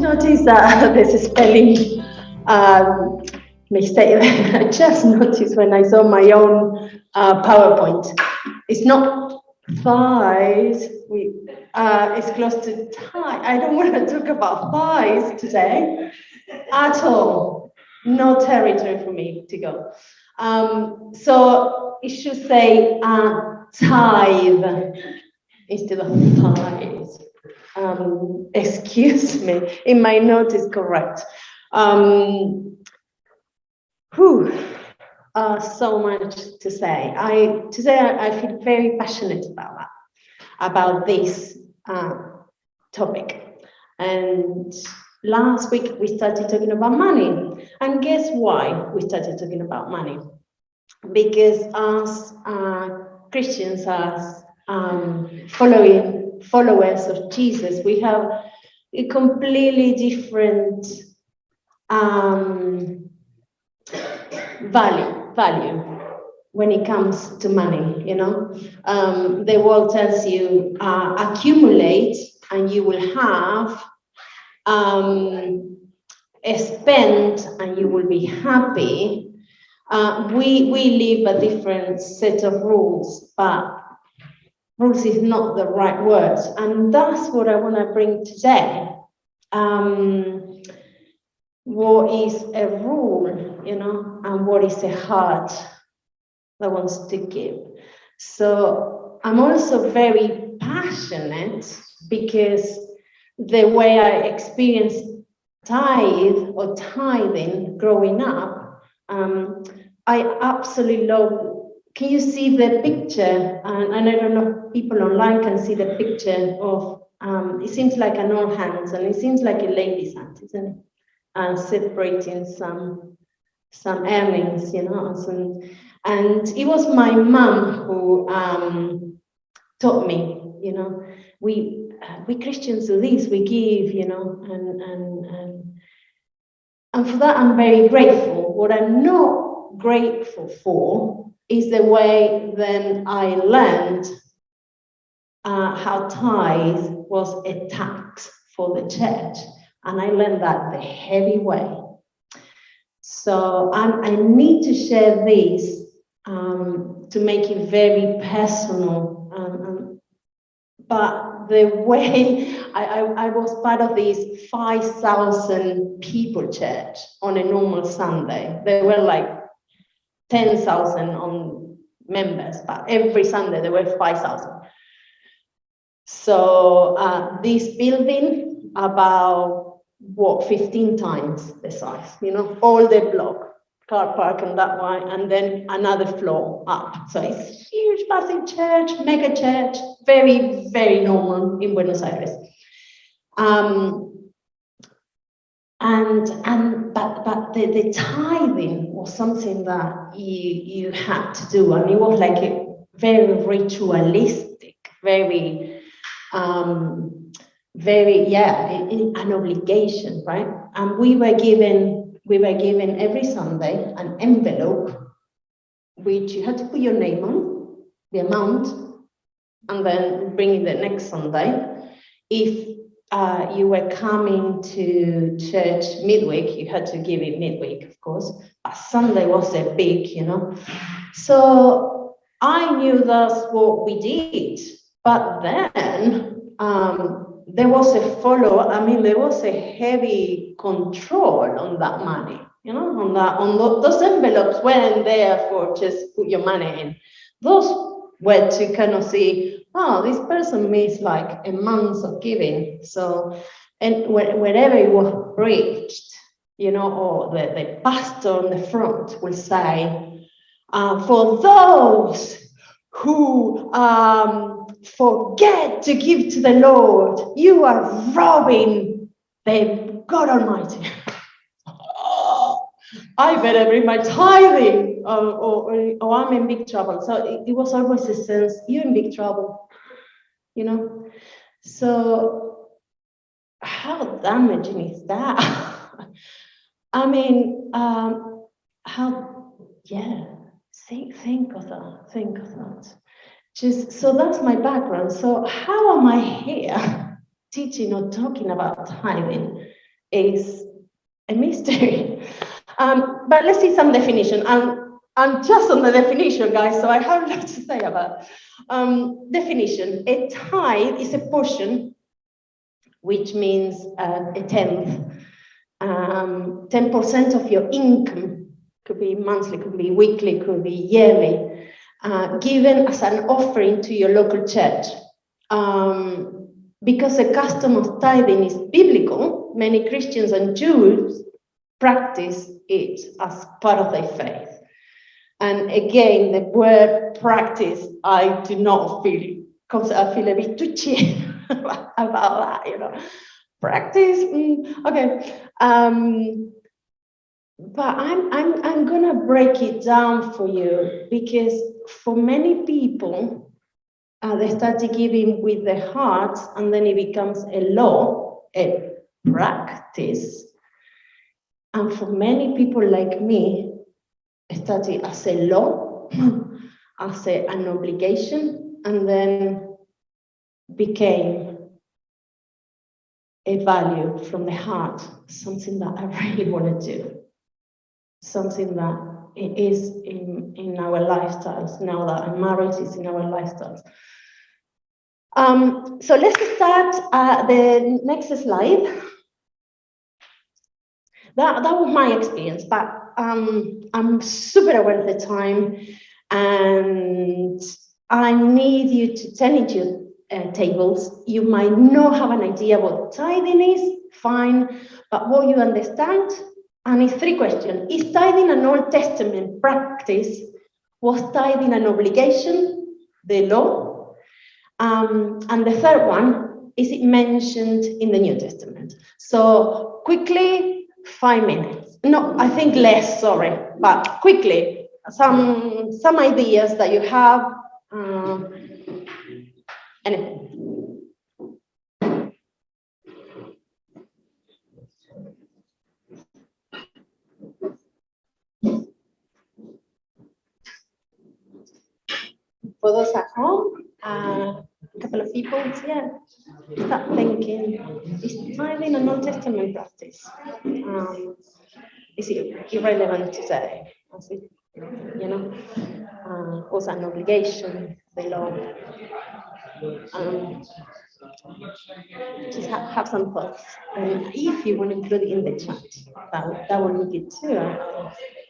noticed that there's a spelling mistake that I just noticed when I saw my own PowerPoint. It's not thighs, it's close to tie. I don't want to talk about thighs today at all. No territory for me to go. So it should say tithe instead of thighs. Excuse me, in my note is correct. So much to say. Today I feel very passionate about this topic. And last week we started talking about money. And guess why we started talking about money? Because as Christians, as followers of Jesus, we have a completely different value when it comes to money. The world tells you accumulate and you will have, spend and you will be happy. We live a different set of rules, but rules is not the right word, and that's what I want to bring today. What is a rule, and what is a heart that wants to give? So I'm also very passionate because the way I experienced tithing growing up, I absolutely love. Can you see the picture? And I don't know if people online can see the picture of, it seems like an old hand, and it seems like a lady's hand, isn't it? Separating some earnings, and it was my mom who taught me, we Christians do this, we give, and for that I'm very grateful. What I'm not grateful for is the way then I learned how tithe was a tax for the church. And I learned that the heavy way. So I need to share this to make it very personal. But the way I was part of this 5,000 people church on a normal Sunday. There were like 10,000 on members, but every Sunday there were 5,000. So this building about 15 times the size, all the block, car park and that one, and then another floor up. So it's huge, massive church, mega church, very, very normal in Buenos Aires. But the tithing was something that you had to do, and it was like a very ritualistic, very an obligation, right? And we were given every Sunday an envelope which you had to put your name on, the amount, and then bring it the next Sunday. If you were coming to church midweek, you had to give it midweek, of course, but Sunday was a big, So I knew that's what we did, but then there was there was a heavy control on that money, those envelopes weren't there for just put your money in. Those were to kind of see, this person missed like a month of giving. So, and wherever it was preached, or the pastor on the front will say, for those who forget to give to the Lord, you are robbing the God Almighty. I better bring my tithing, or I'm in big trouble. So it was always a sense, you're in big trouble, So how damaging is that? I mean, think of that. So that's my background. So how am I here teaching or talking about tithing? is a mystery. But let's see some definition. I'm just on the definition, guys, so I have a lot to say about definition. A tithe is a portion, which means a tenth, 10% of your income, could be monthly, could be weekly, could be yearly, given as an offering to your local church. Because the custom of tithing is biblical, many Christians and Jews practice it as part of their faith. And again, the word practice, I do not feel, because I feel a bit touchy about that, you know. Practice, okay. But I'm gonna break it down for you, because for many people, they started giving with their hearts, and then it becomes a law, a practice. And for many people like me, it started as a law, as an obligation, and then became a value from the heart, something that I really want to do, something that it is in our lifestyles, now that I'm married, it's in our lifestyles. So let's start the next slide. That was my experience, but I'm super aware of the time, and I need you to turn into your tables. You might not have an idea what tithing is, fine, but what you understand, and it's 3 questions. Is tithing an Old Testament practice? Was tithing an obligation, the law? And the 3rd one, is it mentioned in the New Testament? So quickly, 5 minutes. No, I think less, sorry, but quickly, some ideas that you have. Anything. For those at home, a couple of people, yeah, start thinking, is tithing an Old Testament practice? Is it irrelevant today? Is it, you know, was an obligation, the law? Just have some thoughts. And if you want to include it in the chat, that will be good too.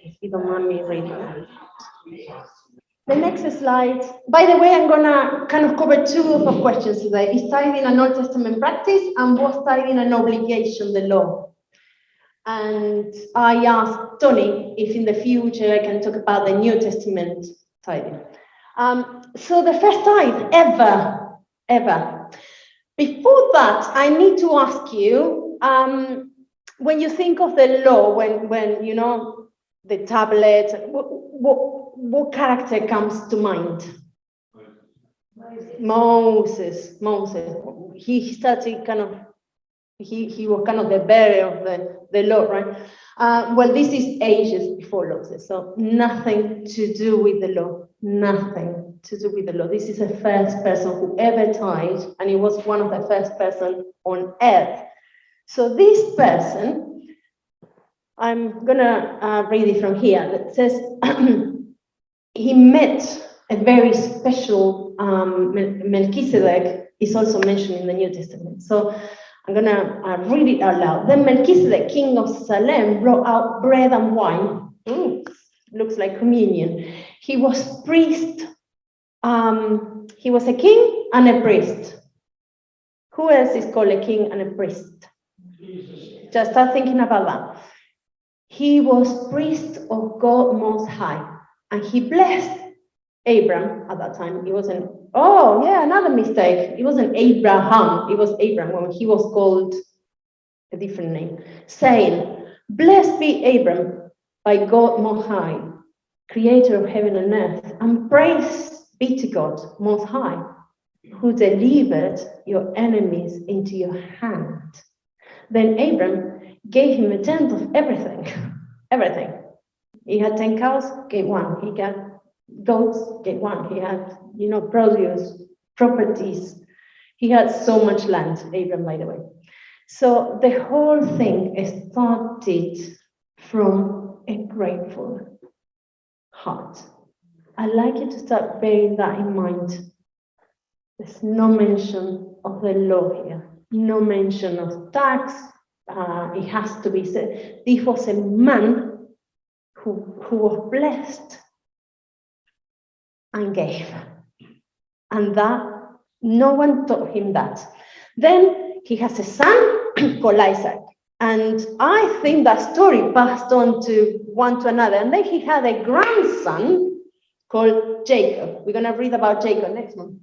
If you don't mind me reading that. The next slide. By the way, I'm gonna kind of cover 2 of questions today. Is tithing an Old Testament practice, and was tithing an obligation, the law? And I asked Tony if in the future I can talk about the New Testament tithing. So the first tithe ever. Before that, I need to ask you, when you think of the law, when you know the tablet, what character comes to mind? Moses. He started kind of, he was kind of the bearer of the law, right? Well, this is ages before Moses, so nothing to do with the law, nothing to do with the law. This is the first person who ever tithed, and he was one of the first person on earth. So this person, I'm gonna read it from here. It says, he met a very special Melchizedek, is also mentioned in the New Testament. So I'm gonna read it out loud. Then Melchizedek, king of Salem, brought out bread and wine. Looks like communion. He was priest. He was a king and a priest. Who else is called a king and a priest? Jesus. Just start thinking about that. He was priest of God Most High, and he blessed Abram at that time. It wasn't, another mistake. It wasn't Abraham, it was Abram when he was called a different name, saying, blessed be Abram by God Most High, creator of heaven and earth, and praise be to God Most High, who delivered your enemies into your hand. Then Abram gave him a tenth of everything. He had 10 cows, gave 1. He got goats, gave 1. He had, produce, properties. He had so much land, Abram, by the way. So the whole thing started from a grateful heart. I'd like you to start bearing that in mind. There's no mention of the law here, no mention of tax. It has to be said. This was a man who was blessed and gave. And that, no one taught him that. Then he has a son called Isaac. And I think that story passed on to one to another. And then he had a grandson called Jacob. We're going to read about Jacob next month.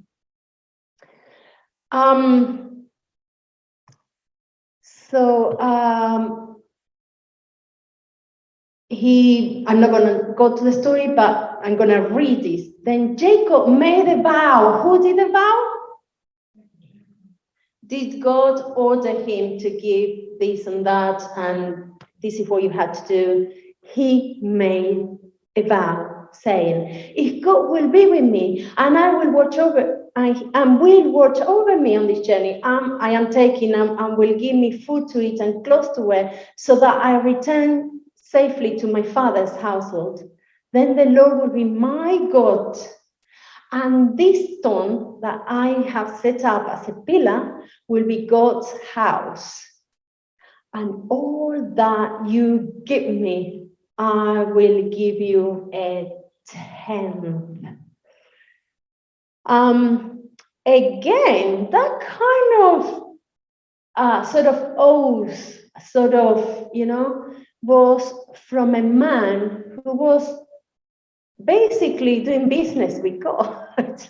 I'm not going to go to the story, but I'm going to read this. Then Jacob made a vow. Who did the vow? Did God order him to give this and that, and this is what you had to do? He made a vow, saying, if God will be with me, and I will watch over, and will watch over me on this journey I am taking, and will give me food to eat and clothes to wear, so that I return safely to my father's household, then the Lord will be my God. And this stone that I have set up as a pillar will be God's house. And all that you give me, I will give you a tenth. Again, that kind of sort of oath, was from a man who was basically doing business with God.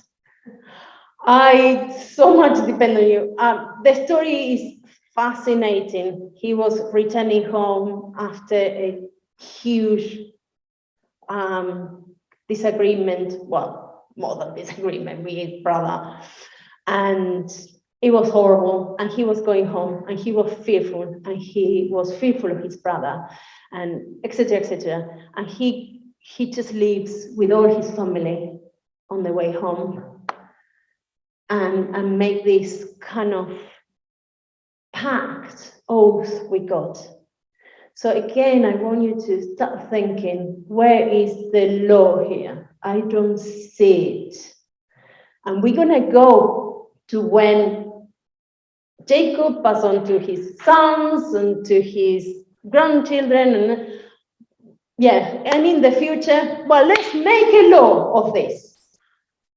I so much depend on you. The story is fascinating. He was returning home after a huge disagreement, well, more than disagreement with his brother. And it was horrible. And he was going home and he was fearful. And he was fearful of his brother, and etc., etc. And he just leaves with all his family on the way home and make this kind of pact, oath with God. So again, I want you to start thinking, where is the law here? I don't see it. And we're going to go to when Jacob passed on to his sons and to his grandchildren. And in the future, well, let's make a law of this.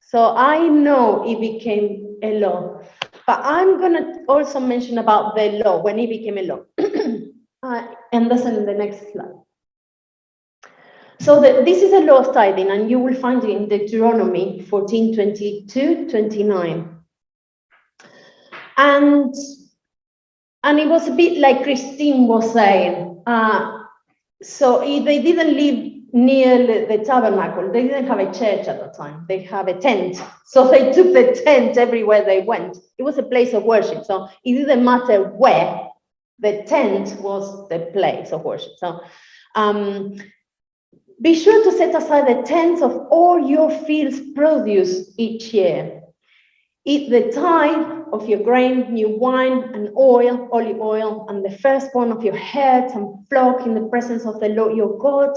So I know it became a law. But I'm going to also mention about the law, when it became a law. And that's in the next slide. So this is a law of tithing, and you will find it in Deuteronomy 14:22-29. And it was a bit like Christine was saying. So they didn't live near the tabernacle. They didn't have a church at the time. They have a tent. So they took the tent everywhere they went. It was a place of worship. So it didn't matter where. The tent was the place of worship. So be sure to set aside the tenth of all your field's produce each year. Eat the tithe of your grain, new wine, and oil, olive oil, and the firstborn of your herds and flock in the presence of the Lord your God,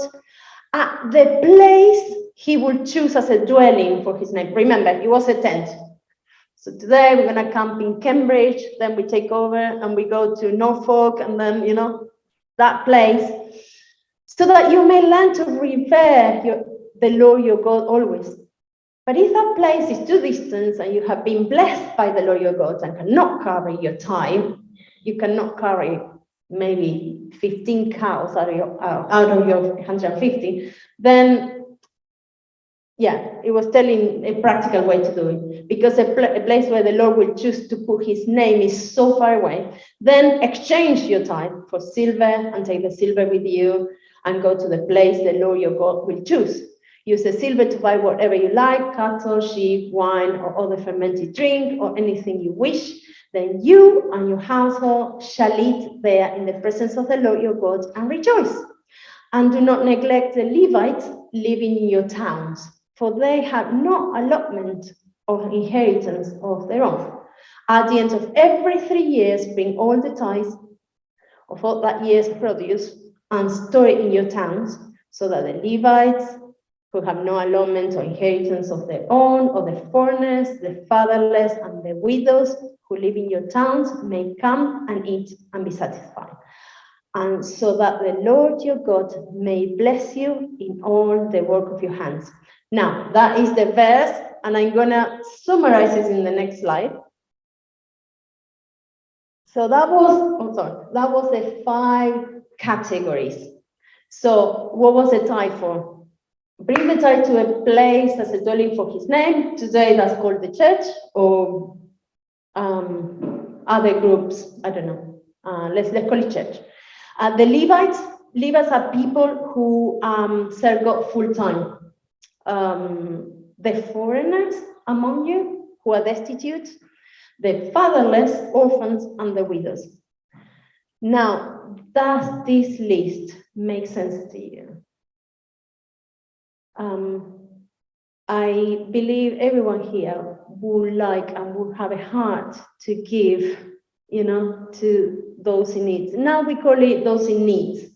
at the place he will choose as a dwelling for his name. Remember, it was a tent. So today we're going to camp in Cambridge, then we take over and we go to Norfolk, and then, that place, so that you may learn to revere the Lord your God always. But if that place is too distant and you have been blessed by the Lord your God and cannot carry your time, you cannot carry maybe 15 cows out of your 150, then it was telling a practical way to do it. Because a place where the Lord will choose to put his name is so far away, then exchange your tithe for silver and take the silver with you and go to the place the Lord your God will choose. Use the silver to buy whatever you like, cattle, sheep, wine, or other fermented drink, or anything you wish. Then you and your household shall eat there in the presence of the Lord your God and rejoice. And do not neglect the Levites living in your towns, for they have no allotment of inheritance of their own. At the end of every 3 years, bring all the tithes of all that year's produce and store it in your towns, so that the Levites who have no allotment or inheritance of their own, or the foreigners, the fatherless, and the widows who live in your towns may come and eat and be satisfied. And so that the Lord your God may bless you in all the work of your hands. Now, that is the verse, and I'm going to summarize it in the next slide. So that was the 5 categories. So what was the tithe for? Bring the tithe to a place as a dwelling for his name. Today that's called the church, or other groups, I don't know. Let's call it church. The Levites are people who serve God full time. The foreigners among you who are destitute, the fatherless, orphans, and the widows. Now, does this list make sense to you? I believe everyone here would like and would have a heart to give, to those in need. Now we call it those in need.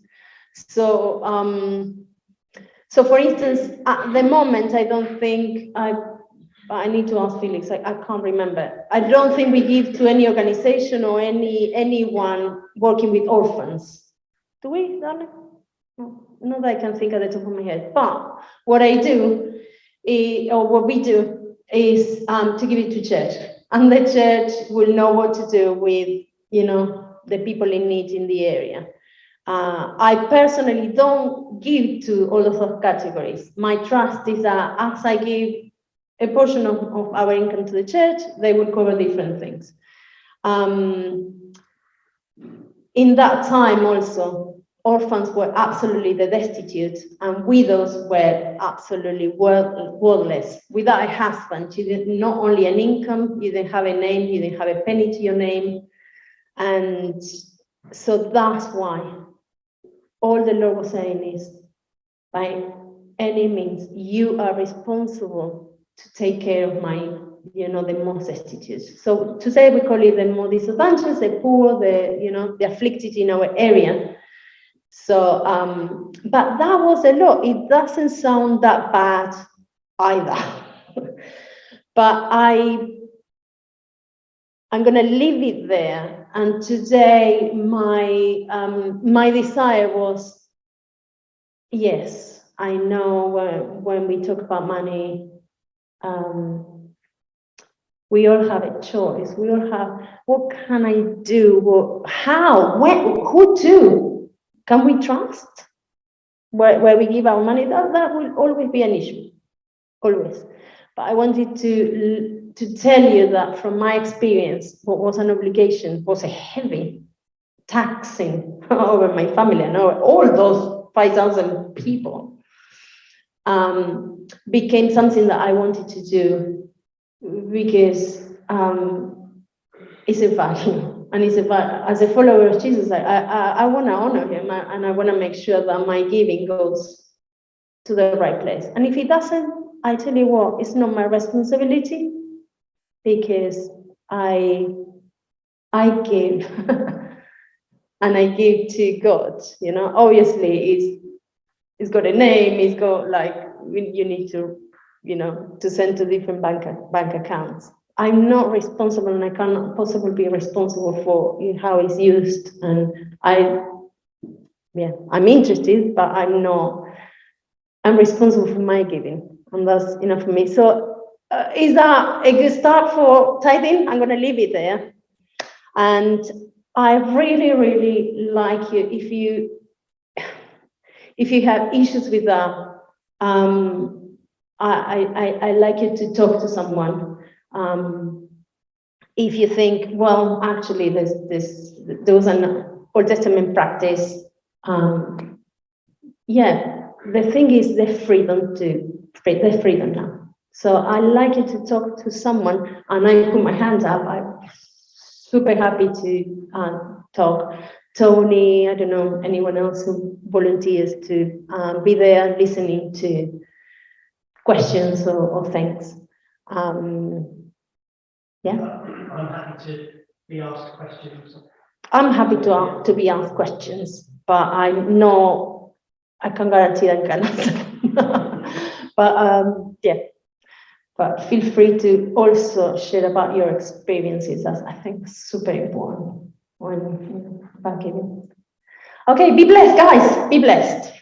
So, so for instance, at the moment, I don't think I need to ask Felix. I can't remember. I don't think we give to any organization or anyone working with orphans. Do we, darling? No, not that I can think at the top of my head. But what I do, or what we do, is to give it to church, and the church will know what to do with, the people in need in the area. I personally don't give to all of those categories. My trust is that as I give a portion of our income to the church, they will cover different things. In that time also, orphans were absolutely the destitute, and widows were absolutely worthless. Without a husband, you didn't, not only an income, you didn't have a name, you didn't have a penny to your name. And so that's why all the Lord was saying is, by any means, you are responsible to take care of my, the most destitute. So today we call it the more disadvantaged, the poor, the afflicted in our area. So, but that was a lot. It doesn't sound that bad either. But I'm going to leave it there. And today, my desire was, yes, I know when we talk about money, we all have a choice. We all have, what can I do? How? Who to? Can we trust where we give our money? That will always be an issue, always. But I wanted to tell you that from my experience, what was an obligation was a heavy taxing over my family and over all those 5,000 people. Became something that I wanted to do because it's a value. And as a follower of Jesus, I want to honor him, and I want to make sure that my giving goes to the right place. And if it doesn't, I tell you what, it's not my responsibility, because I give and I give to God. Obviously it's got a name, it's got you need to to send to different bank accounts. I'm not responsible, and I cannot possibly be responsible for how it's used. And I'm interested, but I'm responsible for my giving, and that's enough for me. So is that a good start for tithing? I'm going to leave it there. And I really, really like you, if you have issues with that, I like you to talk to someone. If you think, well, actually, there was an Old Testament practice. The thing is the freedom now. So I like you to talk to someone, and I put my hands up. I'm super happy to talk. Tony, I don't know anyone else who volunteers to be there listening to questions or things. Yeah. I'm happy to be asked questions. I'm happy to be asked questions, but I know I can guarantee I can answer. But yeah, but feel free to also share about your experiences, as I think it's super important when about giving. Okay, be blessed, guys. Be blessed.